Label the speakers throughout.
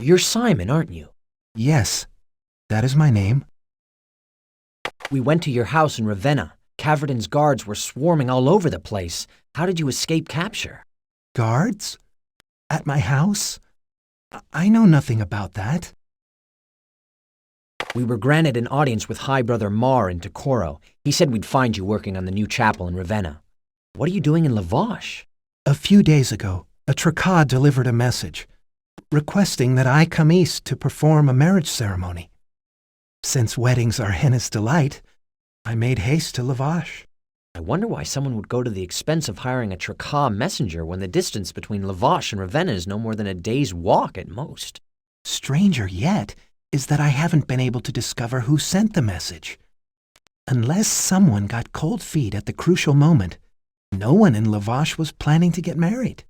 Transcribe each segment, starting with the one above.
Speaker 1: You're Simon, aren't you?
Speaker 2: Yes, that is my name.
Speaker 1: We went to your house in Ravenna. Caverden's guards were swarming all over the place. How did you escape capture?
Speaker 2: Guards? At my house? I know nothing about that.
Speaker 1: We were granted an audience with High Brother Mar in Tokoro. He said we'd find you working on the new chapel in Ravenna. What are you doing in Lavash?
Speaker 2: A few days ago, a Tricad delivered a message, requesting that I come east to perform a marriage ceremony. Since weddings are Henna's delight, I made haste to Lavash.
Speaker 1: I wonder why someone would go to the expense of hiring a Tricad messenger when the distance between Lavash and Ravenna is no more than a day's walk at most.
Speaker 2: Stranger yet is that I haven't been able to discover who sent the message. Unless someone got cold feet at the crucial moment, no one in Lavash was planning to get married.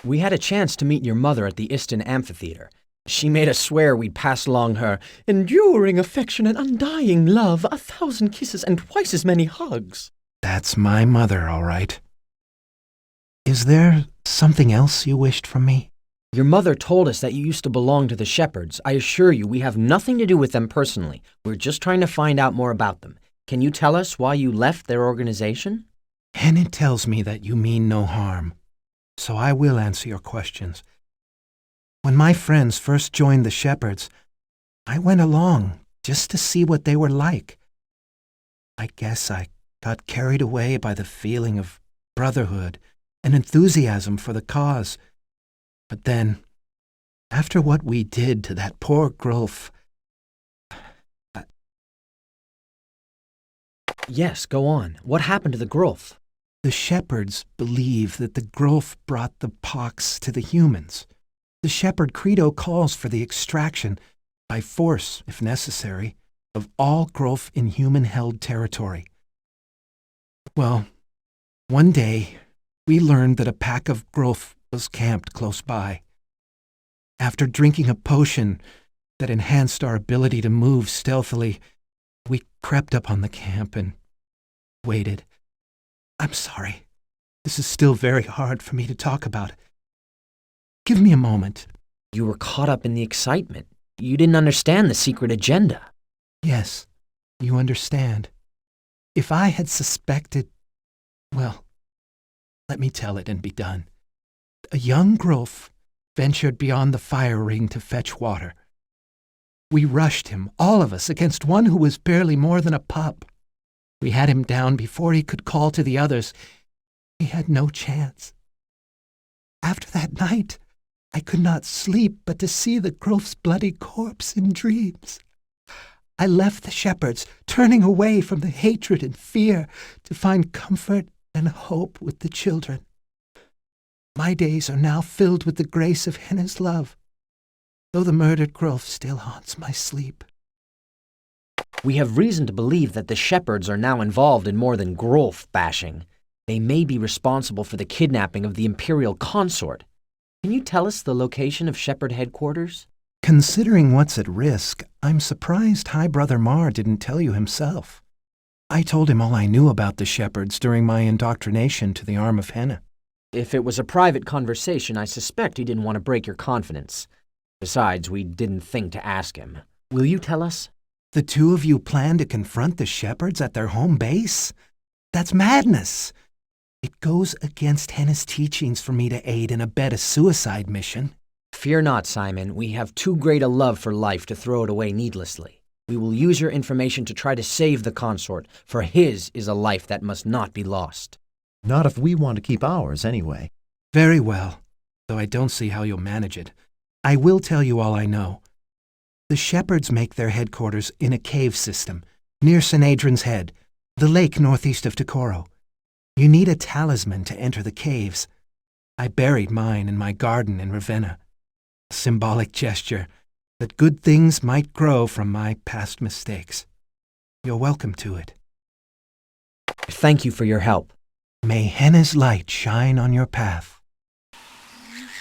Speaker 1: We had a chance to meet your mother at the Iston Amphitheater. She made us swear we'd pass along her enduring affection and undying love, 1,000 kisses and twice as many hugs.
Speaker 2: That's my mother, all right. Is there something else you wished from me?
Speaker 1: Your mother told us that you used to belong to the Shepherds. I assure you, we have nothing to do with them personally. We're just trying to find out more about them. Can you tell us why you left their organization?
Speaker 2: Henna tells me that you mean no harm, so I will answer your questions. When my friends first joined the Shepherds, I went along just to see what they were like. I guess I got carried away by the feeling of brotherhood and enthusiasm for the cause. But then, after what we did to that poor Grulf,
Speaker 1: Yes, go on. What happened to the Grulf?
Speaker 2: the Shepherds believe that the Grulf brought the pox to the humans. The Shepherd Credo calls for the extraction, by force if necessary, of all Grulf in human-held territory. Well, one day, we learned that a pack of Grulf was camped close by. After drinking a potion that enhanced our ability to move stealthily, we crept up on the camp and waited. I'm sorry. This is still very hard for me to talk about. Give me a moment.
Speaker 1: You were caught up in the excitement. You didn't understand the secret agenda.
Speaker 2: Yes, you understand. If I had suspected, well, let me tell it and be done. A young Grulf ventured beyond the fire ring to fetch water. We rushed him, all of us, against one who was barely more than a pup. We had him down before he could call to the others. He had no chance. After that night, I could not sleep but to see the Grulf's bloody corpse in dreams. I left the Shepherds, turning away from the hatred and fear to find comfort and hope with the children. My days are now filled with the grace of Henna's love, though the murdered Grulf still haunts my sleep.
Speaker 1: We have reason to believe that the Shepherds are now involved in more than Grulf bashing. They may be responsible for the kidnapping of the Imperial Consort. Can you tell us the location of Shepherd headquarters?
Speaker 2: Considering what's at risk, I'm surprised High Brother Mar didn't tell you himself. I told him all I knew about the Shepherds during my indoctrination to the arm of Henna.
Speaker 1: If it was a private conversation, I suspect he didn't want to break your confidence. Besides, we didn't think to ask him. Will you tell us?
Speaker 2: The two of you plan to confront the Shepherds at their home base? That's madness. It goes against Henna's teachings for me to aid and abet a suicide mission.
Speaker 1: Fear not, Simon. We have too great a love for life to throw it away needlessly. We will use your information to try to save the consort, for his is a life that must not be lost.
Speaker 3: Not if we want to keep ours, anyway.
Speaker 2: Very well, though I don't see how you'll manage it. I will tell you all I know. The Shepherds make their headquarters in a cave system, near St. Adrian's Head, the lake northeast of Tokoro. You need a talisman to enter the caves. I buried mine in my garden in Ravenna. A symbolic gesture that good things might grow from my past mistakes. You're welcome to it.
Speaker 1: Thank you for your help.
Speaker 2: May Henna's light shine on your path.